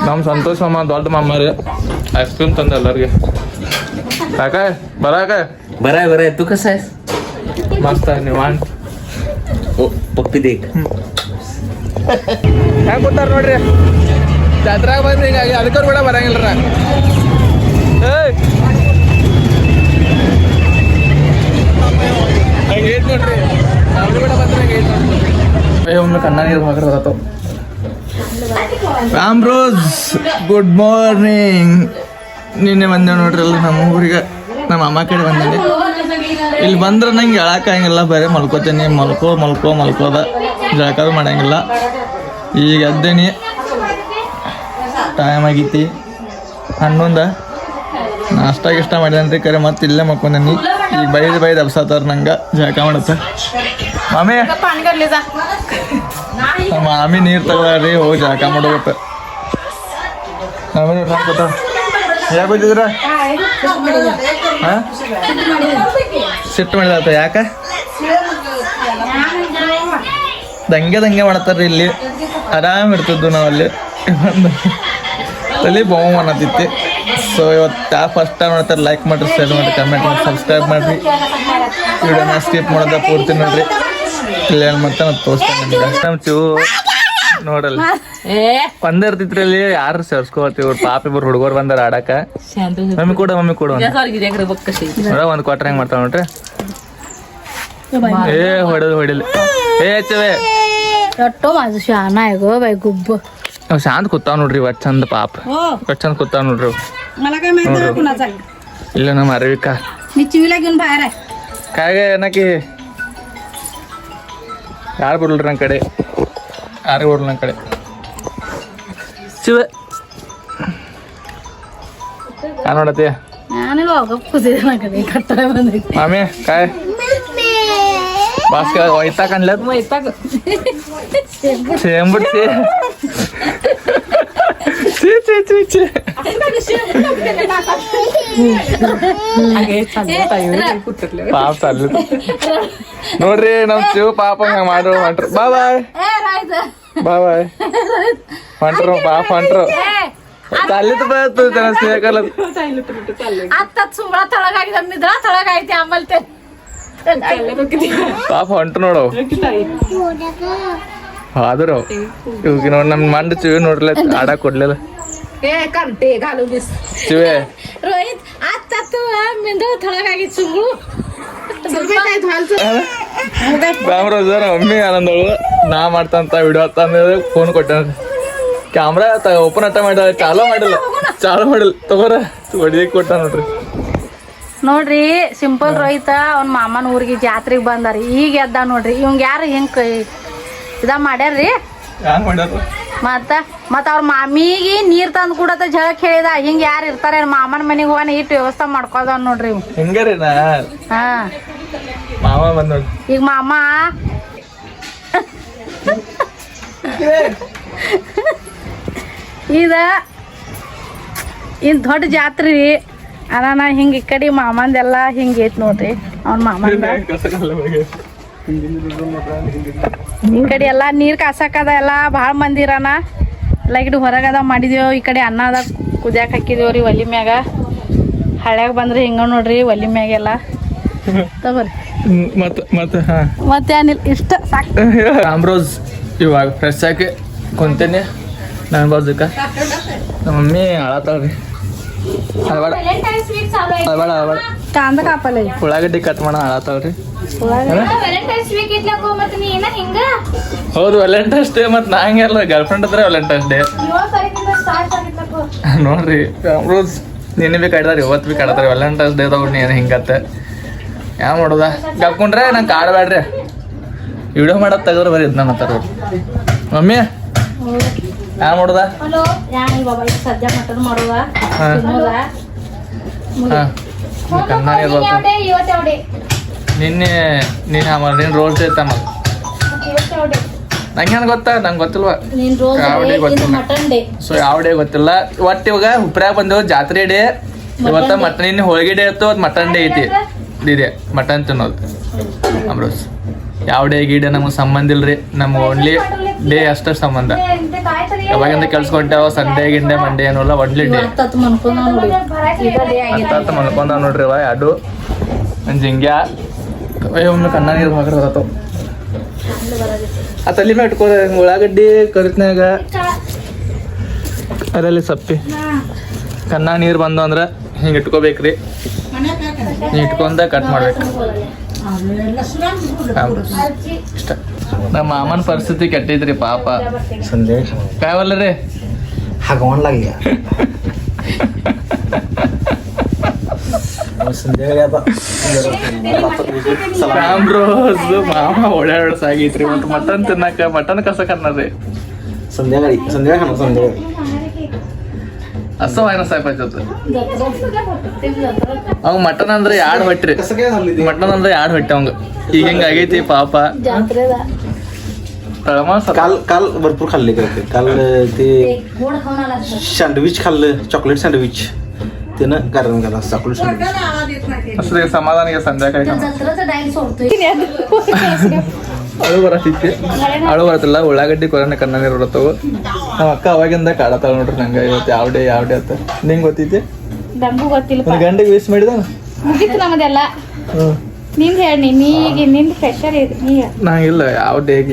ನಮ್ ಸಂತೋಷ್ ಮಾಮ ದೊಡ್ಡ ಮಾಮಾರಿ ಐಸ್ ಕ್ರೀಮ್ ತಂದ ಎಲ್ಲರಿಗೆ काय बरा काय बरं तू कसं आहेस मस्त आहे निवांत ओ पप्पी देख ಹೆಂಗ್ ಕೂತಾರ ನೋಡ್ರಿ ಜಾತ್ರಾಗ ಬಂದ್ರಿ ಹಿಂಗಾಗಿ ಅದಕ್ಕೂ ಕೂಡ ಬರಂಗಿಲ್ರ ಹಂಗೈತ್ ನೋಡ್ರಿ ನಾವು ಕೂಡ ಬಂದ್ರೆ ಹಂಗೈತ್ ನೋಡ್ರಿ ಒಮ್ಮೆ ಕಣ್ಣ ನೀರು ಹಾಕಿರ್ತಾವ ರಾಮ್ ರೋಸ್ ಗುಡ್ ಮಾರ್ನಿಂಗ್ ನಿನ್ನೆ ಬಂದೇವ್ ನೋಡ್ರಿ ಅಲ್ಲ ನಮ್ಮ ಊರಿಗೆ ನಮ್ಮ ಅಮ್ಮ ಕಡೆ ಬಂದೇನೆ ಇಲ್ಲಿ ಬಂದ್ರೆ ನಂಗೆ ಹೇಳಕ್ಕಾಗಿಲ್ಲ ಬರೀ ಮಲ್ಕೋತೀನಿ ಮಲ್ಕೋದ ಜಳಕ ಮಾಡಂಗಿಲ್ಲ ಈಗ ಎದ್ದೇನಿ ಟೈಮ್ ಆಗೈತಿ 11 ನಾಷ್ಟ ಗಿಷ್ಟ ಮಾಡಿದನ್ರಿ ಕರೆ ಮತ್ತೆ ಇಲ್ಲೇ ಮಲ್ಕೊಂಡೇನಿ ಈಗ ಬೈದು ಅಬ್ಸಾತಾರ ನಂಗೆ ಜಳಕ ಮಾಡತ್ತ ಮಾಮಿ ನೀರು ತಗೊಳ್ರಿ ಹೋಗಿ ಜಳಕ ಮಾಡೋಗತ್ತ ಮಾಮಿ ಗೊತ್ತ ಯಾಕೆ ಹೋಯ್ತಿದ್ರ ಸಿಟ್ಟು ಮಾಡಿದ ಯಾಕ ದಂಗೆ ಮಾಡತ್ತಾರ್ರಿ ಇಲ್ಲಿ ಆರಾಮ್ ಇರ್ತಿದ್ದು ನಾವಲ್ಲಿ ಅಲ್ಲಿ ಬೋಮ್ ಅನ್ನತ್ತಿತ್ತು ಸೊ ಇವತ್ತು ಫಸ್ಟ್ ಟೈಮ್ ಮಾಡ್ತಾರೆ ಲೈಕ್ ಮಾಡಿರಿ ಶೇರ್ ಮಾಡಿರಿ ಕಮೆಂಟ್ ಮಾಡಿ ಸಬ್ಸ್ಕ್ರೈಬ್ ಮಾಡಿರಿ ವಿಡಿಯೋನ ಸ್ಕಿಪ್ ಮಾಡೋದ ಪೂರ್ತಿ ನೋಡ್ರಿ ಇಲ್ಲ ಏನು ಮತ್ತೆ ನಾನು ತೋರಿಸ್ತೇನೆ ನಿಮ್ಗೆ ನಮ್ಮ ಚೂ ನೋಡಲ್ಲ ಒಂದೇ ಇರ್ತಿತ್ರಿ ಅಲ್ಲಿ ಯಾರು ಸೇರ್ಸ್ಕೋತೀವಿ ಇವ್ರು ಪಾಪ ಇಬ್ಬರು ಹುಡುಗರು ಬಂದಾರ ಆಡಾಕ ಮಮ್ಮಿ ಕೂಡ ಒಂದ್ ಕ್ವಾರ್ಟರ್ ಹೆಂಗ್ ಮಾಡ್ತಾವ ನೋಡ್ರಿ ಹೊಡಿಲಿ ಚವೆ ಶಾಂತ ಕೂತಾವ್ ನೋಡ್ರಿ ಒಟ್ ಚಂದ ಪಾಪ ಒಟ್ ಚಂದ ಕೂತಾವ್ ನೋಡ್ರಿ ಇಲ್ಲ ನಮ್ಮ ಅರವಿಕ ಕಾಯ ಏನಕಿ ಯಾರು ಬರ್ಲ್ರಿ ನನ್ನ ಕಡೆ ಯಾರು ಬರ್ಲಿ ನನ್ನ ಕಡೆ ಶಿವೆ ಯಾ ನೋಡತ್ತಿ ಮಾಮಿ ಕಾಯ್ ಬಾಸ್ಕ ಒಯ್ತಾ ಕನ್ಲ ಸೇಂಬಿಡ್ತಿ ಪಾಪ ತರ್ಲಿ ನೋಡ್ರಿ ನಮ್ ಶಿವ ಪಾಪ ಹಂಗ ಮಾಡ್ರು ಹೊಂಟ್ರು ಬಾಯ್ ಹೊಂಟ್ರು ಪಾಪ ಹೊಂಟ್ರು ತಲ್ಲಿತ್ ಬತ್ತು ಸೇಕಲ್ಲ ಪಾಪ ಹೊಂಟ್ರು ನೋಡವ್ ಆದ್ರು ಇವಾಗ ನೋಡ್ ನಮ್ ಮಂಡ್ ಚಿವಿ ನೋಡ್ಲ ಆಡಕ್ ಕೊಡ್ಲಿಲ್ಲ ಚಿವೆ ರಾಮರಾಜ್ ಮಮ್ಮಿ ಆನಂದಳು ನಾ ಮಾಡ್ತಂತ ವಿಡಿಯೋ ಅಂತಂದ್ರೆ ಫೋನ್ ಕೊಟ್ಟ ಕ್ಯಾಮ್ರಾ ಓಪನ್ ಅಟ್ಟ ಮಾಡ ಚಾಲೂ ಮಾಡಿಲ್ಲ ತಗೋರ ಹೊಡಿಯಕ್ ಕೊಟ್ಟ ನೋಡ್ರಿ ಸಿಂಪಲ್ ರೋಹಿತ ಅವ್ನ ಮಾಮನ ಊರಿಗೆ ಜಾತ್ರೆಗೆ ಬಂದಾರಿ ಈಗ ಎದ್ದ ನೋಡ್ರಿ ಇವಂಗ ಯಾರು ಹಿಂಗ್ ಇದ ಮಾಡ್ಯಾರ್ರಿ ಮತ್ತ ಅವ್ರ ಮಾಮಿಗೆ ನೀರ್ ತಂದ್ ಕೂಡತ್ತ ಜಳಕ್ ಹೇಳಿದ ಹಿಂಗ ಯಾರು ಇರ್ತಾರ ಮಾಮನ ಮನೆಗೆ ಹೋಗಾನ ಇಟ್ಟು ವ್ಯವಸ್ಥೆ ಮಾಡ್ಕೋದ ನೋಡ್ರಿ ಹಾ ಈಗ ಮಾಮ ಇನ್ ದೊಡ್ಡ ಜಾತ್ರಿ ಅದಾನ ಹಿಂಗ ಈ ಕಡೆ ಮಾಮಂದೆಲ್ಲ ಹಿಂಗ ಐತ್ ನೋಡ್ರಿ ಅವ್ನ ಮಾಮಂದ ಈ ಕಡೆ ಎಲ್ಲಾ ನೀರ್ ಕಾಸಕದ ಎಲ್ಲಾ ಭಾಳ ಮಂದಿ ಇರಾನ ಎಲ್ಲ ಈ ಕಡೆ ಹೊರಗದ ಮಾಡಿದೇವ್ ಈ ಕಡೆ ಅನ್ನದ ಕುದಿಯಾಕ ಹಾಕಿದೇವ್ರಿ ಒಲಿ ಮ್ಯಾಗ ಹಳ್ಯಾಗ ಬಂದ್ರಿ ಹಿಂಗ ನೋಡ್ರಿ ಒಲಿ ಮ್ಯಾಗೆಲ್ಲ ತಗೋರಿ ಮತ್ತೇನಿಲ್ಲ ಇಷ್ಟ ಸಾಕು ರಾಮ್ರೋಸ್ ಇವಾಗ ಫ್ರೆಶ್ ಆಗಿ ಕುಂತೇನೆ ನನ್ನ ಬಾಜುಕ ನಮ್ಮ ಮಮ್ಮಿ ಅಳತಾಳ್ರಿ ಕಾಂದ ಕಾಪಲ್ಲ ಉಳ್ಳಾಗಡ್ಡಿ ಕಟ್ ಮಾಡ ಅಳತಾಳ್ರಿ ಹೌದು ವ್ಯಾಲೆಂಟೈನ್ಸ್ ಡೇ ಮತ್ ನಾ ಹಂಗೆಲ್ಲ ಗರ್ಲ್ ಫ್ರೆಂಡ್ ಹತ್ರ ವ್ಯಾಲೆಂಟೈನ್ಸ್ ಡೇ ನೋಡ್ರಿ ರಾಮ್ರೋಸ್ ನಿನ್ನೆ ಬಿ ಕಾಡ್ದಾರ ಇವತ್ತು ಬಿ ಕಾಡ್ತಾರ ವ್ಯಾಲೆಂಟೈನ್ಸ್ ಡೇ ತಗೊಂಡು ನೀನು ಹಿಂಗತ್ತೆ ಯಾವ ಮಾಡೋದ ಕಪ್ಕೊಂಡ್ರೆ ನಂಗೆ ಕಾಡ್ಬೇಡ್ರಿ ವಿಡಿಯೋ ಮಾಡೋದು ತೆಗೆದ್ರೆ ಬರೀ ಇದನ್ನ ಮಾತಾಡ ಮಮ್ಮಿ ಯಾವ ಮಾಡೋದ ನಿನ್ನೆ ನೀನು ರೋಲ್ಸ್ ಐತಮ್ಮ ನಂಗೆ ಹೆಂಗೆ ಗೊತ್ತಾ ನಂಗೆ ಗೊತ್ತಿಲ್ವಾ ಯಾವ ಡೇ ಗೊತ್ತಿಲ್ಲ ಸೊ ಯಾವ ಡೇ ಗೊತ್ತಿಲ್ಲ ಒಟ್ಟು ಇವಾಗ ಹುಬ್ರ್ಯಾಗ ಬಂದೇವು ಜಾತ್ರೆ ಡೇ ಇವತ್ತ ಮಟನ್ ಇನ್ನು ಹೋಳಿಗೆ ಡೇ ಇತ್ತು ಅದು ಮಟನ್ ಡೇ ಐತಿ ಇದೆ ಮಟನ್ ತಿನ್ನೋದು ಅಮ್ರೋಸ್ ಯಾವ ಡೇ ಗೀಡೆ ನಮಗೆ ಸಂಬಂಧ ಇಲ್ರಿ, ನಮ್ಗೆ ಓನ್ಲಿ ಡೇ ಅಷ್ಟೇ ಸಂಬಂಧ. ಯಾವಾಗಿಂದ ಕೆಲ್ಸ್ಕೊಂಡೇವ ಸಂಡೇ ಗಿಂಡೆ ಮಂಡೇ ಏನಲ್ಲ, ಒನ್ಲಿ ಡೇ. ಹತ್ತು ಮನ್ಕೊಂಡ ನೋಡ್ರಿ ಅವ ಎರಡು ಜಿಂಗ್ಯಾ ಒಮ್ಮೆ ಕಣ್ಣ ನೀರು ಹಾಕಿರತ್ತವ. ಆ ತಲೆ ಮೇಲೆ ಇಟ್ಕೋ, ಉಳ್ಳಾಗಡ್ಡಿ ಕರಿತ್ನಾಗ ಅದರಲ್ಲಿ ಸಪ್ಪಿ ಕಣ್ಣ ನೀರು ಬಂದು ಅಂದ್ರೆ ಹಿಂಗೆ ಇಟ್ಕೋಬೇಕ್ರಿ. ಹಿಂಗೆ ಇಟ್ಕೊಂಡ ಕಟ್ ಮಾಡ್ಬೇಕು ಇಷ್ಟ. ನಮ್ಮ ಮಾಮನ ಪರಿಸ್ಥಿತಿ ಕೆಟ್ಟೈತ್ರಿ ಪಾಪ. संजय ಕಾಯವಲ್ಲ ರೀ हगवान लग गया संजय ರಾಮ್ ರೋಸ್ ಮಾಮ ಓಡಾಡ್ಸಾಗೈತ್ರಿ. ಮತ್ತು ಮಟನ್ ತಿನ್ನಕ ಮಟನ್ ಕಸಕನ್ನರಿ संजय खाना संजय असं व्हायला साहेब ಅವ್ ಮಟನ್ ಅಂದ್ರೆ ಯಾಡ್ ಹೊಟ್ರಿ, कसं काय झालं ಮಟನ್ ಅಂದ್ರೆ ಯಾಡ್ ಹೊಟ್ಟೆ ಅವಂಗ. ಈಗ ಹಿಂಗ ಆಗೈತಿ ಪಾಪ. तळमास काल काल भरपूर खाल्ले करते. काल ते सँडविच खाल्लं, चॉकलेट सँडविच. ते ना कारण झाला चॉकलेट सँडविच. असं ते समाधान घ्या संध्याकाळी ಅಳು ಬರತ್ತಿತ್ತು. ಅಳು ಬರತ್ತಿಲ್ಲ, ಉಳ್ಳಾಗಡ್ಡಿ ಕೊರನೆ ಕಣ್ಣ ನೀರು ಬರತ್ತವು. ನಮ್ಮ ಅಕ್ಕ ಅವಾಗಿಂದ ಕಾಡತ್ತಾಳ ನೋಡ್ರಿ ನಂಗೆ. ಇವತ್ತು ಯಾವ ಡೇ ಅಂತ ನಿಂಗೆ ಗೊತ್ತೈತಿ? ನಮಗೂ ಗೊತ್ತಿಲ್ಲ. ಒಂದು ಗಂಟೆಗೆ ವೇಸ್ಟ್ ಮಾಡಿದ ಮುಗೀತು ನಮ್ಮದೆಲ್ಲ. ನಿಂದು ಹೇಳಿ, ನೀಗ ನಿಂದು ಫ್ರೆಶರ್ ಇದೆ. ನೀಗ ನಾ ಇಲ್ಲ ಯಾವ ಡೇಗೆ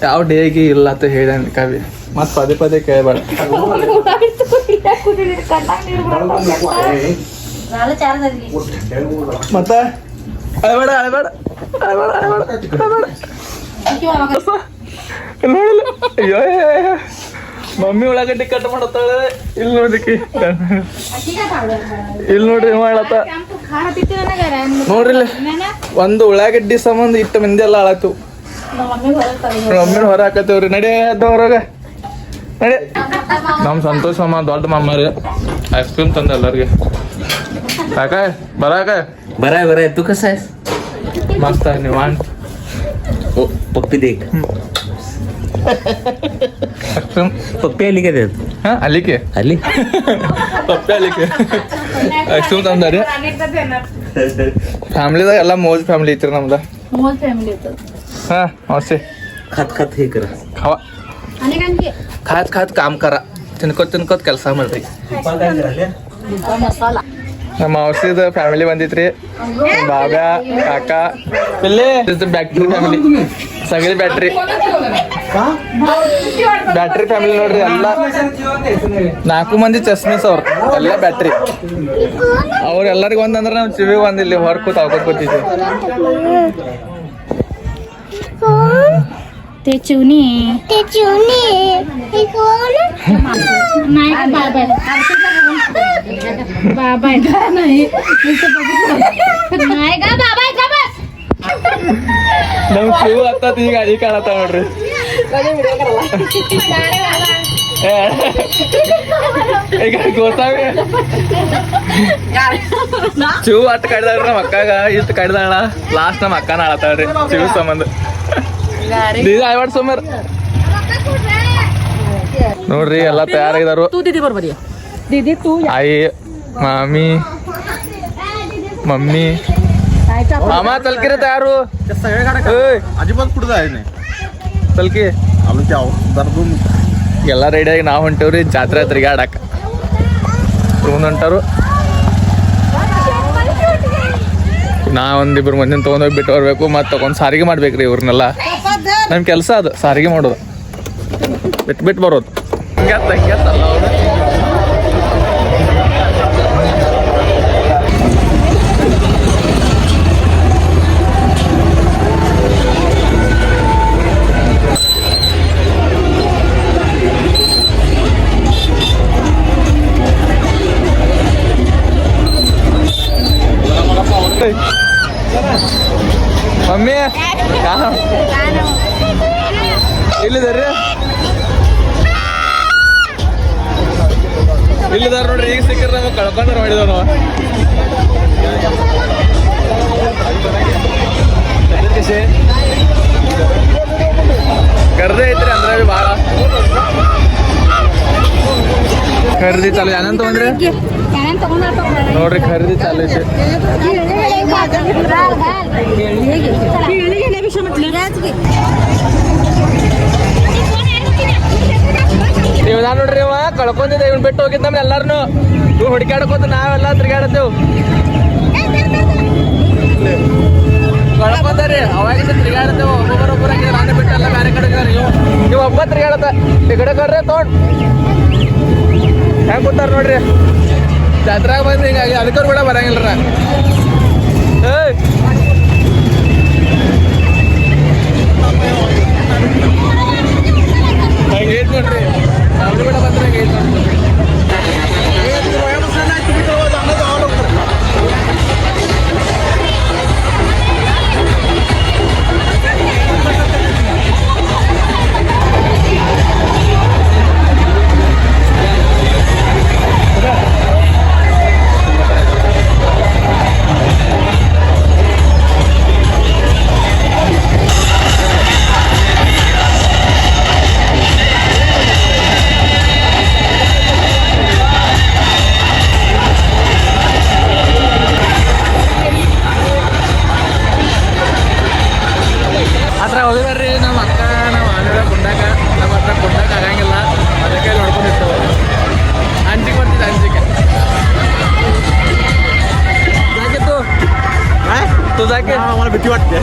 ಯಾವ ಡೇಗೆ ಇಲ್ಲ ಅಂತ ಹೇಳ ಕವಿ. ಮತ್ತೆ ಪದೇ ಪದೇ ಕೇಳಬೇಡ. ಮತ್ತ ಅಳಬೇಡ ಅಳಬೇಡ ಅಳಬೇಡ ಅಳಬೇಡ ನೋಡಿಲ್ಲ. ಅಯ್ಯೋ ಮಮ್ಮಿ ಉಳ್ಳಾಗಡ್ಡಿ ಕಟ್ ಮಾಡತ್ತಾಳೆ. ಇಲ್ಲಿ ನೋಡಿಕಿ, ಇಲ್ಲಿ ನೋಡ್ರಿ ಮಾಡತ್ತ ನೋಡ್ರಿ. ಒಂದು ಉಳ್ಳಾಗಡ್ಡಿ ಸಂಬಂಧ ಇಟ್ಟು ಮಂದಿ ಎಲ್ಲ ಹಾಳಾತು. ಮಮ್ಮಿನ ಹೊರ ಹಾಕತ್ತೇವ್ರಿ. ನಡಿ ಅದ ಹೊರಗ ನಡಿ. ನಮ್ಮ ಸಂತೋಷ್ ಮಾಮ ದೊಡ್ಡ ಮಾಮ ರೀ ಐಸ್ ಕ್ರೀಮ್ ತಂದ ಎಲ್ಲರಿಗೆ. ಕಾಕ ಬರಾಕ बरा आहे तू कसा आहेस? मस्त आहे निवांत. ओ पप्पी देख पप्पी आली का त्यात? हा आली की आली ಪಪ್ಪೆ ಅಲ್ಲಿಕ್ಕೆ ಐಸ್ ಕ್ರೀಮ್ ತಂದಾರಿ. ಫ್ಯಾಮಿಲಿದಾಗ ಎಲ್ಲ ಮೋಜ್ ಫ್ಯಾಮಿಲಿ ಐತ್ರಿ ನಮ್ದ. ಮೋಲ್ ಫ್ಯಾಮಿಲಿ ಇತ್ತು. हा मावशी खात खात हे करा. खावा, अनेकांची खात खात काम करा. ತಿನ್ಕೋತ್ ತಿನ್ಕೋತ್ ಕೆಲಸ ಮಾಡ್ರಿ. मसाला ನಮ್ಮ ಮಾವಸಿದ ಫ್ಯಾಮಿಲಿ ಬಂದಿತ್ರಿ. ಬಾಬ್ಯಾ ಕಾಕ ಇಲ್ಲೇ ಬ್ಯಾಟ್ರಿ ಫ್ಯಾಮಿಲಿ, ಸಗಳಿ ಬ್ಯಾಟ್ರಿ ಬ್ಯಾಟ್ರಿ ಫ್ಯಾಮಿಲಿ ನೋಡ್ರಿ. ಎಲ್ಲ 4 ಮಂದಿ ಚಸ್ಮೀಸ್ ಅವ್ರು ಎಲ್ಲ ಬ್ಯಾಟ್ರಿ. ಅವ್ರು ಎಲ್ಲರಿಗೂ ಒಂದಂದ್ರೆ ನಾವು ಚಿವಿಗೆ ಒಂದಿಲ್ಲಿ ಹೊರ ಕೂತ್ ಹಾಕೋತ್ ಕೂತಿದ್ವಿ. ते चिवणी नाही बाबा नाही नाही का बाबा का बस. ನಮ್ ಶಿವ आता ती गाडी काढता ನೋಡ್ರಿ. ಈಗ ಗೋಸಾವಿ ಶಿವ ಅಟ್ ಕಡ್ದಾಳ್ರಿ. ನಮ್ಮ ಅಕ್ಕಾಗ ಇಷ್ಟು ಕಡ್ದಾಳ. ಲಾಸ್ಟ್ ನಮ್ಮ ಅಕ್ಕನ ಆಳತಾಳ್ರಿ ಶಿವ ಸಂಬಂಧ. ಆಯ್ವಾಡ್ ಸೋಮ್ಯಾರ ನೋಡ್ರಿ ಎಲ್ಲ ತಯಾರಾಗಿದಾರು. दीदी तू आई मामी मम्मी मामा चल की रे तयार हो. अजिबात कुठं जायचं नाही. चल की आलो की दर्दून ಎಲ್ಲ ರೆಡಿಯಾಗಿ ನಾವು ಹೊಂಟೇವ್ರಿ ಜಾತ್ರೆ ತಿರ್ಗಾಡಕ. ಹೊಂಟಾರು. ನಾ ಒಂದಿಬ್ರು ಮಂದಿನ ತೊಗೊಂಡೋಗಿ ಬಿಟ್ಟು ಬರ್ಬೇಕು. ಮತ್ತೆ ತಗೊಂಡು ಸಾರಿಗೆ ಮಾಡ್ಬೇಕ್ರಿ ಇವ್ರನ್ನೆಲ್ಲ. ನಮ್ಮ ಕೆಲಸ ಅದು ಸಾರಿಗೆ ಮಾಡೋದು, ಬಿಟ್ಟು ಬರೋದು. ಹಿಂಗತ್ತಲ್ಲ ಅವ್ರು. ಮಮ್ಮಿ ಇಲ್ಲಿದಾರ್ರಿ, ಇಲ್ಲಿದಾರ ನೋಡ್ರಿ. ಈಗ ಸಿಕ್ಕರ ನಮಗೆ ಕಳ್ಕೊಂಡ್ರ ಮಾಡಿದವ ನಾವು. गर्दी ಐತ್ರಿ ಅಂದ್ರೆ ಭಾಳ ಖರೀದಿ ಚಾಲು. ಏನಂತ ಅಂದ್ರೆ ನೋಡ್ರಿ ಖರೀದಿ ಚಾಲು ಐತಿ ನೀವು ನಾ ನೋಡ್ರಿ ಅವ ಕಳ್ಕೊಂಡಿದ್ದೆ ಇವ್ನ ಬಿಟ್ಟು ಹೋಗಿದ್ದ ನಮ್ಗೆ ಎಲ್ಲಾರನು ಇವ್ ಹುಡುಕಾಡ್ಕೋತ ನಾವೆಲ್ಲ ತಿರ್ಗಾಡತ್ತೇವ್ ಕಳ್ಕೊಂತಾರಿ ಅವಾಗಿಂದ ತಿರ್ಗಾಡತ್ತೇವ್ ಒಬ್ಬೊಬ್ಬರೊಬ್ಬರ ನಾನೇ ಬಿಟ್ಟು ಎಲ್ಲ ಬೇರೆ ಕಡೆ ನೀವು ಒಬ್ಬ ತಿರ್ಗಾಡತ್ತ ಈ ಕಡೆ ಕರ್ರಿ ತೊಗೊಂಡ್ ಹೆಂಗ್ ಕೂತಾರ ನೋಡ್ರಿ ಜಾತ್ರಾಗ ಬಂದು ಹಿಂಗಾಗಿ ಅದಕ್ಕೂ ಕೂಡ ಬರಂಗಿಲ್ಲ ಏಯ್ ಹಂಗೈತ್ ನೋಡ್ರಿ ಅವ್ರು ಕೂಡ ಬಂದ್ರೆ ಹಂಗೈತ್ ನೋಡ್ರಿ ಹತ್ರ ಹೋಗಿದಾರ್ರಿ ನಮ್ಮ ಅಕ್ಕ ನಮ್ಮ ಆಮೇಲೆ ಕುಂಡಾಕ ನಮ್ಮ ಹತ್ರ ಕುಂಡಾಕ ಆಗಂಗಿಲ್ಲ ಅದಕ್ಕೆ ನೋಡ್ಕೊಂಡಿರ್ತೇವೆ ಅಂಜಿಕೆ ಬರ್ತಿದ್ದೆ ಅಂಜಿಕೆ जाके तू जाके मला भीती वाटते